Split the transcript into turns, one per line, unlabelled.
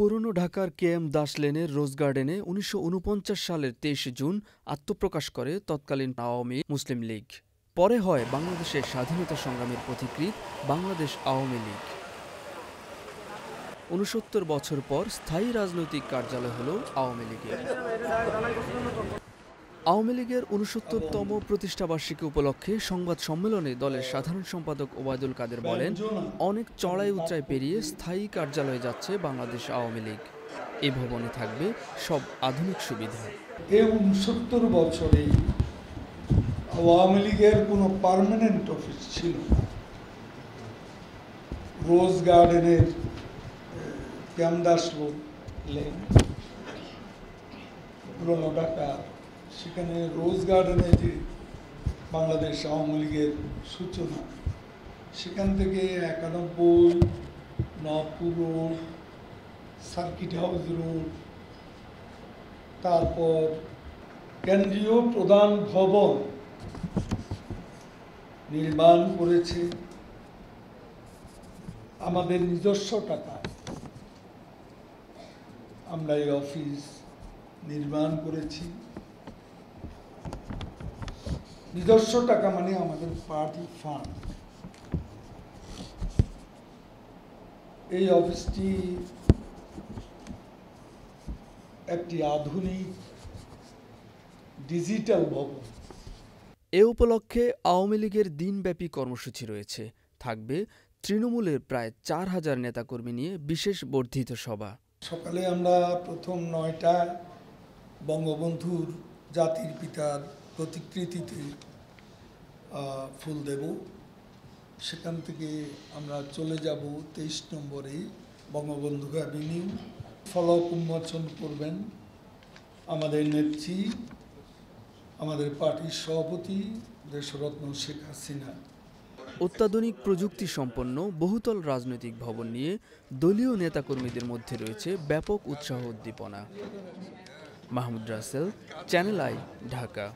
পুরনো ঢাকার KM দাস লেনের রোজ গার্ডেনে ১৯৪৯ সালের ২৩ জুন আত্মপ্রকাশ করে তৎকালীন আওয়ামী মুসলিম লীগ। পরে হয় বাংলাদেশের স্বাধীনতা সংগ্রামের পথিকৃৎ বাংলাদেশ আওয়ামী লীগ। ৬৯ বছর পর স্থায়ী রাজনৈতিক কার্যালয় হল আওয়ামী লীগের। আওয়ামী লীগের ৬৯তম প্রতিষ্ঠাবার্ষিকী উপলক্ষে সংবাদ সম্মেলনে দলের সাধারণ সম্পাদক ওবায়দুল কাদের বলেন, অনেক চড়াই উচ্চাই পেরিয়ে স্থায়ী কার্যালয়ে যাচ্ছে বাংলাদেশ আওয়ামী লীগ। এ ভবনে থাকবে সব আধুনিক সুবিধা।
এই ৬৯ বছরে আওয়ামী লীগের কোনো পার্মানেন্ট অফিস ছিল না। রোজ গার্ডেনের ক্যামদাস লেন, পুরনো ঢাকা, সেখানে রোজ গার্ডেনে যে বাংলাদেশ আওয়ামী লীগের সূচনা, সেখান থেকে ৯১, Nabapur road, circuit house road, তারপর কেন্দ্রীয় প্রধান ভবন নির্মাণ করেছে আমাদের নিজস্ব টাকায়। আমরা এই অফিস নির্মাণ করেছি নিজস্ব টাকা, মানে আমাদের পার্টি ফান্ড। এই অফিসটি একটি আধুনিক ডিজিটাল ভবন।
এ উপলক্ষে আওয়ামী লীগের দিনব্যাপী কর্মসূচি রয়েছে। থাকবে তৃণমূলের প্রায় ৪,০০০ নেতাকর্মী নিয়ে বিশেষ বর্ধিত সভা।
সকালে আমরা প্রথম ৯টায় বঙ্গবন্ধুর জাতির পিতার প্রতিকৃতিতে ফুল দেব। সেখান থেকে আমরা চলে যাব ২৩ নম্বরে বঙ্গবন্ধু অ্যাভিনিউ। ফলক উন্মোচন করবেন আমাদের নেত্রী, আমাদের পার্টির সভাপতি দেশরত্ন শেখ হাসিনা।
অত্যাধুনিক প্রযুক্তি সম্পন্ন বহুতল রাজনৈতিক ভবন নিয়ে দলীয় নেতাকর্মীদের মধ্যে রয়েছে ব্যাপক উৎসাহ উদ্দীপনা। Mahmud Rasel, Channel I, Dhaka.